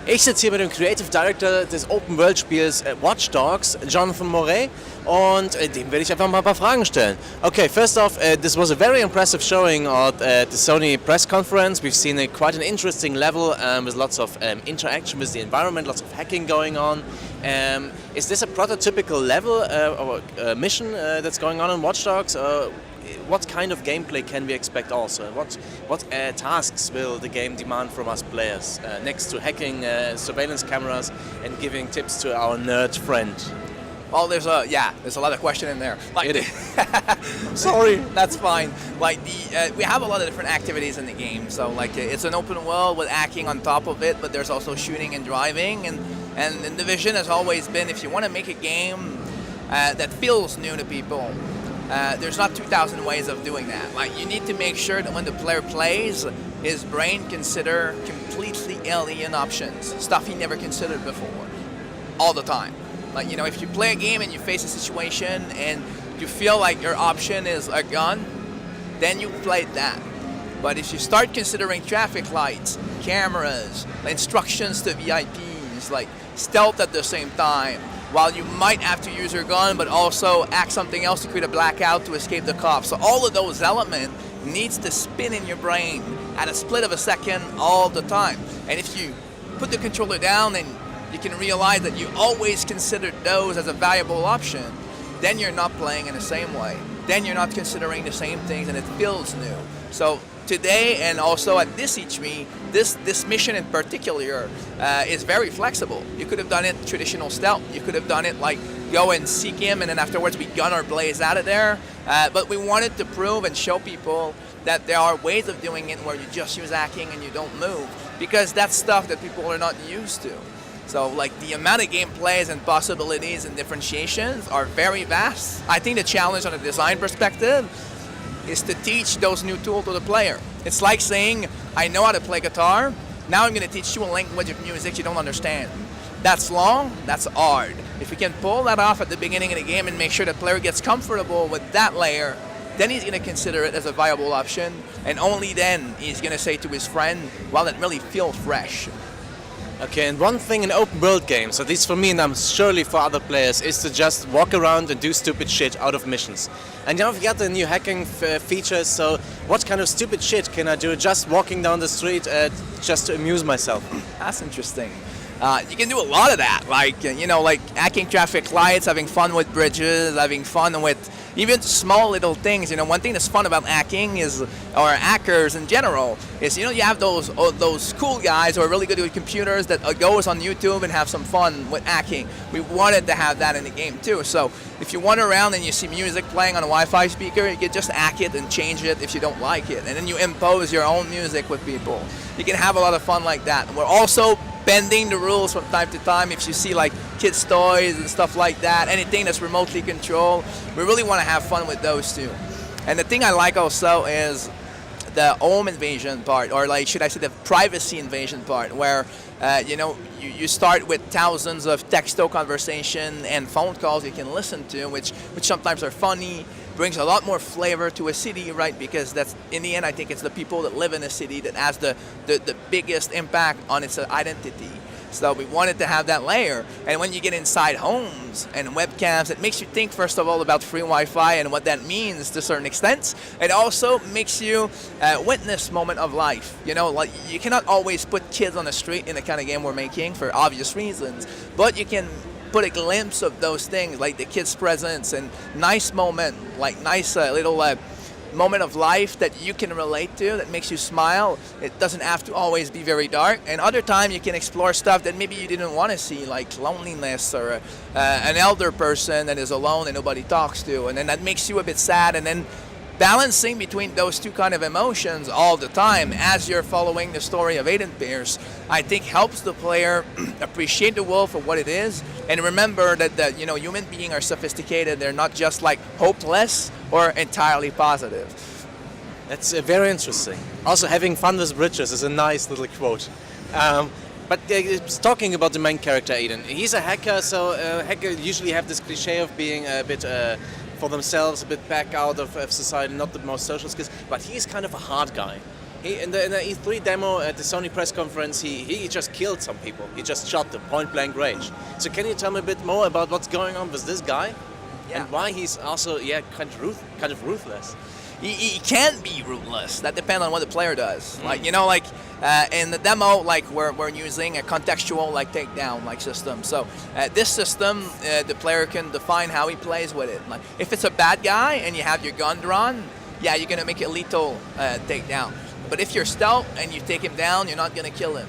Ich sitze hier mit dem Creative Director des Open-World-Spiels Watch Dogs, Jonathan Moret, und dem werde ich einfach mal ein paar Fragen stellen. Okay, first off, this was a very impressive showing at the Sony press conference. We've seen quite an interesting level with lots of interaction with the environment, lots of hacking going on. Is this a prototypical level or mission that's going on in Watch Dogs? What kind of gameplay can we expect also? What tasks will the game demand from us players next to hacking surveillance cameras and giving tips to our nerd friend? Well, there's a lot of question in there. Sorry. That's fine. We have a lot of different activities in the game. So it's an open world with hacking on top of it, but there's also shooting and driving. And the vision has always been, if you want to make a game that feels new to people, there's not 2,000 ways of doing that. You need to make sure that when the player plays, his brain consider completely alien options, stuff he never considered before, all the time. If you play a game and you face a situation and you feel like your option is a gun, then you play that. But if you start considering traffic lights, cameras, instructions to VIPs, stealth at the same time, while you might have to use your gun, but also act something else to create a blackout to escape the cops. So all of those elements needs to spin in your brain at a split of a second all the time. And if you put the controller down and you can realize that you always considered those as a valuable option, then you're not playing in the same way. Then you're not considering the same things and it feels new. So today and also at this E3, this mission in particular is very flexible. You could have done it traditional stealth. You could have done it go and seek him and then afterwards we gun our blaze out of there. But we wanted to prove and show people that there are ways of doing it where you just use hacking and you don't move, because that's stuff that people are not used to. So the amount of gameplays and possibilities and differentiations are very vast. I think the challenge on a design perspective is to teach those new tools to the player. It's like saying, I know how to play guitar, now I'm going to teach you a language of music you don't understand. That's long, that's hard. If we can pull that off at the beginning of the game and make sure the player gets comfortable with that layer, then he's going to consider it as a viable option, and only then he's going to say to his friend, well, it really feels fresh. Okay, and one thing in open world games, at least for me and I'm surely for other players, is to just walk around and do stupid shit out of missions. And now we've got the new hacking features, so what kind of stupid shit can I do just walking down the street just to amuse myself? That's interesting. You can do a lot of that, like hacking traffic lights, having fun with bridges, having fun with even small little things. One thing that's fun about hacking or hackers in general, is you have those cool guys who are really good with computers that goes on YouTube and have some fun with hacking. We wanted to have that in the game too. So if you wander around and you see music playing on a Wi-Fi speaker, you can just hack it and change it if you don't like it, and then you impose your own music with people. You can have a lot of fun like that. And we're also bending the rules from time to time. If you see kids' toys and stuff like that, anything that's remotely controlled, we really want to have fun with those too. And the thing I like also is the home invasion part, or should I say the privacy invasion part, where you start with thousands of texto conversation and phone calls you can listen to, which sometimes are funny, brings a lot more flavor to a city, right? Because that's, in the end, I think it's the people that live in a city that has the biggest impact on its identity. So we wanted to have that layer. And when you get inside homes and webcams, it makes you think, first of all, about free Wi-Fi and what that means to a certain extent. It also makes you witness moment of life. You cannot always put kids on the street in the kind of game we're making for obvious reasons, but you can put a glimpse of those things, like the kids' presence and nice moment, nice little moment of life that you can relate to, that makes you smile. It doesn't have to always be very dark. And other time you can explore stuff that maybe you didn't want to see, like loneliness or an elder person that is alone and nobody talks to, and then that makes you a bit sad. And then balancing between those two kind of emotions all the time as you're following the story of Aiden Pierce, I think helps the player appreciate the world for what it is, and remember that human beings are sophisticated. They're not just hopeless or entirely positive. That's very interesting. Also, having fun with bridges is a nice little quote. But talking about the main character, Aiden, he's a hacker, so hackers usually have this cliche of being a bit for themselves, a bit back out of society, not the most social skills, but he's kind of a hard guy. In the E3 demo at the Sony press conference, he just killed some people. He just shot them, point blank range. So can you tell me a bit more about what's going on with this guy? Yeah. And why he's also kind of ruthless? He can be ruthless. That depends on what the player does. Like in the demo, like we're using a contextual like takedown like system. So this system, the player can define how he plays with it. Like if it's a bad guy and you have your gun drawn, yeah, you're gonna make it lethal takedown. But if you're stealth and you take him down, you're not gonna kill him.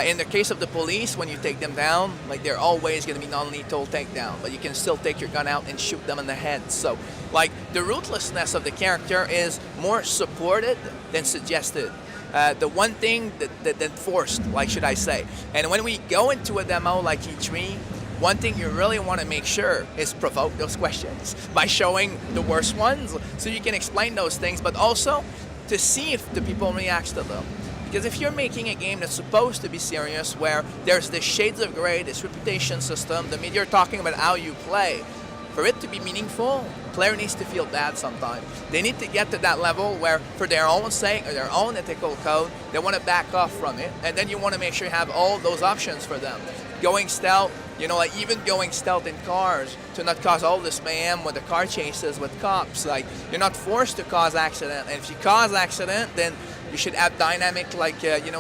In the case of the police, when you take them down, like they're always going to be non-lethal takedown, but you can still take your gun out and shoot them in the head. So, like the ruthlessness of the character is more supported than suggested. The one thing that forced, like should I say. And when we go into a demo like E3, one thing you really want to make sure is provoke those questions by showing the worst ones, so you can explain those things, but also to see if the people react to them. Because if you're making a game that's supposed to be serious, where there's this shades of gray, this reputation system, the media are talking about how you play, for it to be meaningful, the player needs to feel bad sometimes. They need to get to that level where, for their own sake or their own ethical code, they want to back off from it. And then you want to make sure you have all those options for them. Going stealth, like even going stealth in cars to not cause all this mayhem with the car chases with cops. Like, you're not forced to cause accident. And if you cause accident, then you should have dynamic,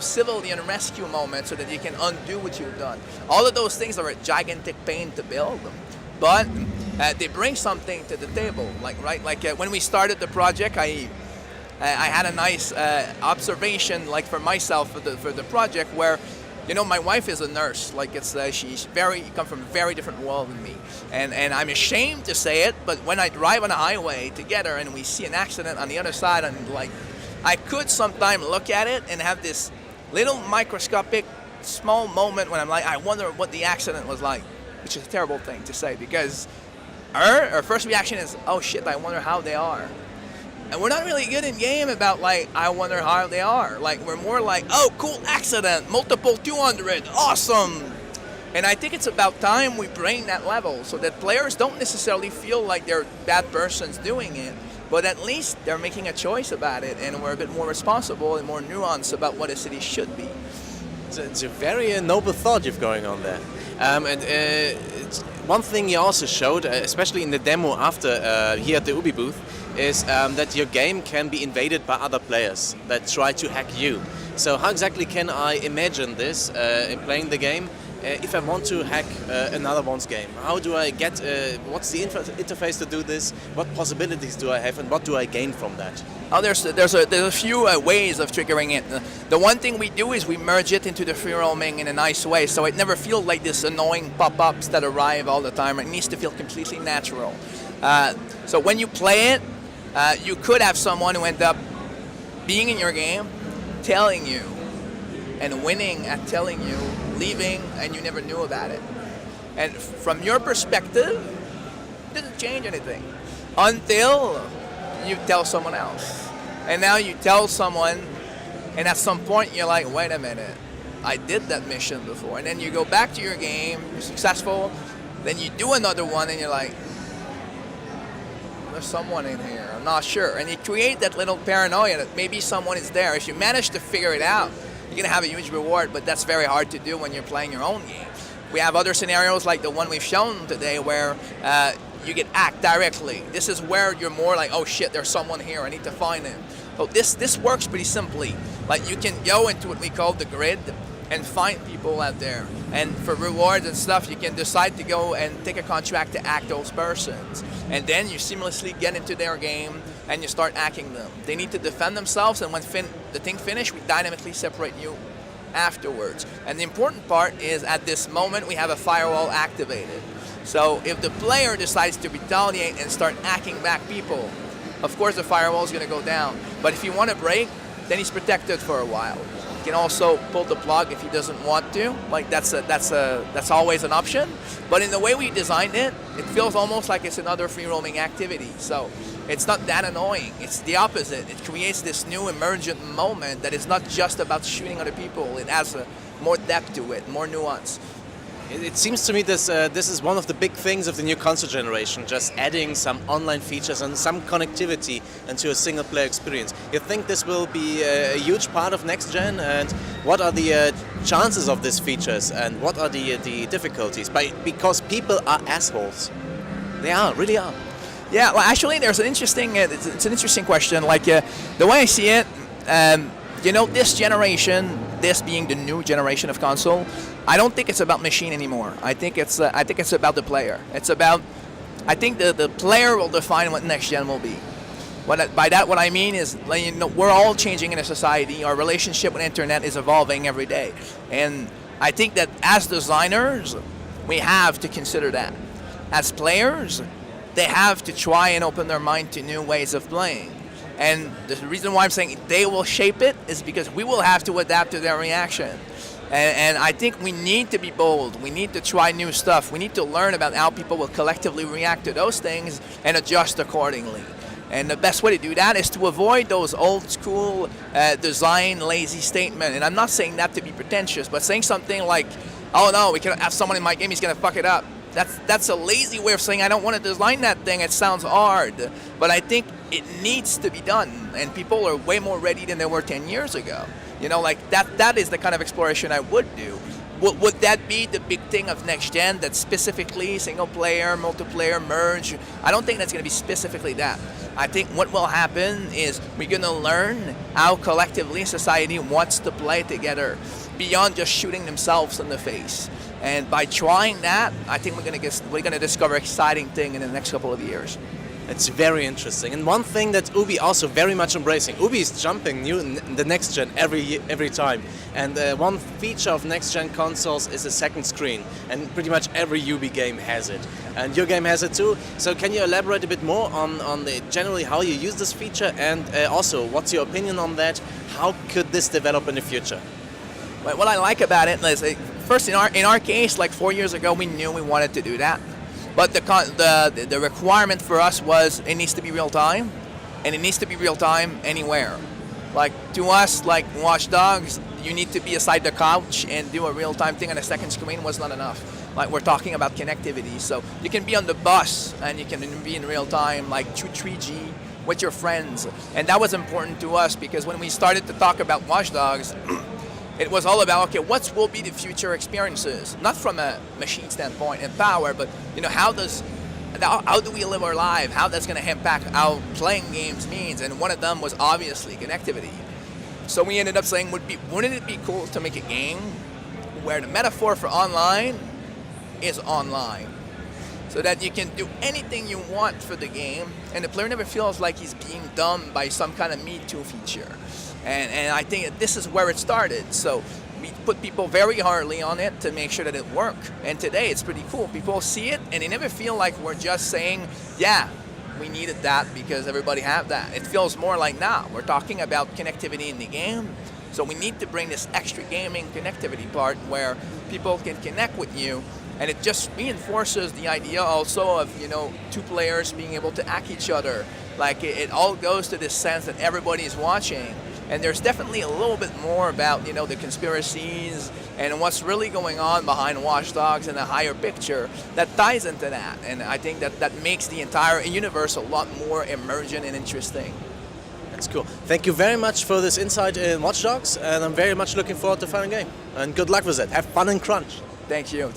civilian rescue moments so that you can undo what you've done. All of those things are a gigantic pain to build, but they bring something to the table. When we started the project, I had a nice observation, like for myself for the project, where my wife is a nurse. She's come from a very different world than me, and I'm ashamed to say it, but when I drive on a highway together and we see an accident on the other side, I'm like, I could sometimes look at it and have this little microscopic small moment when I'm like, I wonder what the accident was like, which is a terrible thing to say, because our first reaction is, oh shit, I wonder how they are. And we're not really good in game about I wonder how they are. We're more like, oh, cool accident, multiple 200, awesome. And I think it's about time we bring that level so that players don't necessarily feel like they're bad persons doing it, but at least they're making a choice about it, and we're a bit more responsible and more nuanced about what a city should be. It's a very noble thought you've going on there. One thing you also showed, especially in the demo after here at the Ubi booth, is that your game can be invaded by other players that try to hack you. So how exactly can I imagine this in playing the game? If I want to hack another one's game, how do I get, what's the interface to do this? What possibilities do I have, and what do I gain from that? Oh, there's a few ways of triggering it. The one thing we do is we merge it into the free roaming in a nice way, so it never feels like this annoying pop-ups that arrive all the time. It needs to feel completely natural. So when you play it, you could have someone who end up being in your game, telling you, and winning at telling you, leaving, and you never knew about it. And from your perspective, it doesn't change anything until you tell someone else. And now you tell someone, and at some point you're like, wait a minute, I did that mission before. And then you go back to your game, you're successful, then you do another one, and you're like, there's someone in here, I'm not sure. And you create that little paranoia that maybe someone is there. If you manage to figure it out, you're going to have a huge reward, but that's very hard to do when you're playing your own game. We have other scenarios like the one we've shown today where you get hacked directly. This is where you're more like, oh shit, there's someone here, I need to find him. So this works pretty simply. Like, you can go into what we call the grid and find people out there. And for rewards and stuff, you can decide to go and take a contract to hack those persons. And then you seamlessly get into their game and you start hacking them. They need to defend themselves, and when the thing finishes, we dynamically separate you afterwards. And the important part is, at this moment, we have a firewall activated. So if the player decides to retaliate and start hacking back people, of course the firewall is going to go down. But if you want to break, then he's protected for a while. He can also pull the plug if he doesn't want to. Like, that's always an option. But in the way we designed it, it feels almost like it's another free roaming activity. So it's not that annoying. It's the opposite. It creates this new emergent moment that is not just about shooting other people. It has more depth to it, more nuance. It seems to me this is one of the big things of the new console generation, just adding some online features and some connectivity into a single player experience. You think this will be a huge part of next gen, and what are the chances of these features, and what are the difficulties? Because people are assholes. They are, really are. Yeah, well, actually, there's an interesting. It's an interesting question. Like the way I see it, this generation, this being the new generation of console, I don't think it's about machine anymore. I think it's about the player. It's about, I think the player will define what next gen will be. By that, what I mean is, we're all changing in a society. Our relationship with internet is evolving every day, and I think that as designers, we have to consider that. As players, they have to try and open their mind to new ways of playing. And the reason why I'm saying they will shape it is because we will have to adapt to their reaction. And I think we need to be bold. We need to try new stuff. We need to learn about how people will collectively react to those things and adjust accordingly. And the best way to do that is to avoid those old school design lazy statements. And I'm not saying that to be pretentious, but saying something like, oh no, we cannot have someone in my game, he's going to fuck it up. That's a lazy way of saying I don't want to design that thing. It sounds hard, but I think it needs to be done, and people are way more ready than they were 10 years ago. That is the kind of exploration I would do. Would that be the big thing of next gen, that specifically single player, multiplayer, merge? I don't think that's going to be specifically that. I think what will happen is we're going to learn how collectively society wants to play together beyond just shooting themselves in the face. And by trying that, I think we're going to discover exciting thing in the next couple of years. It's very interesting, and one thing that Ubi also very much embracing. Ubi is jumping new in the next gen every time, and one feature of next gen consoles is a second screen, and pretty much every Ubi game has it, and your game has it too. So can you elaborate a bit more on generally how you use this feature, and also what's your opinion on that? How could this develop in the future? What I like about it is, first in our case, like 4 years ago, we knew we wanted to do that. But the requirement for us was it needs to be real time, and it needs to be real time anywhere. Like to us, like Watch Dogs, you need to be aside the couch and do a real time thing on a second screen was not enough. Like we're talking about connectivity, so you can be on the bus and you can be in real time, like through 3G with your friends, and that was important to us because when we started to talk about Watch Dogs. It was all about, okay, what will be the future experiences? Not from a machine standpoint and power, but how do we live our life? How that's going to impact how playing games means? And one of them was obviously connectivity. So we ended up saying, wouldn't it be cool to make a game where the metaphor for online is online? So that you can do anything you want for the game, and the player never feels like he's being done by some kind of Me Too feature. And I think that this is where it started. So we put people very hardly on it to make sure that it worked. And today it's pretty cool. People see it and they never feel like we're just saying, yeah, we needed that because everybody have that. It feels more like, nah, we're talking about connectivity in the game. So we need to bring this extra gaming connectivity part where people can connect with you. And it just reinforces the idea also of, two players being able to hack each other. Like it all goes to this sense that everybody is watching. And there's definitely a little bit more about, the conspiracies and what's really going on behind Watch Dogs in a higher picture that ties into that. And I think that makes the entire universe a lot more emergent and interesting. That's cool. Thank you very much for this insight in Watch Dogs, and I'm very much looking forward to the final game. And good luck with it. Have fun and crunch. Thank you.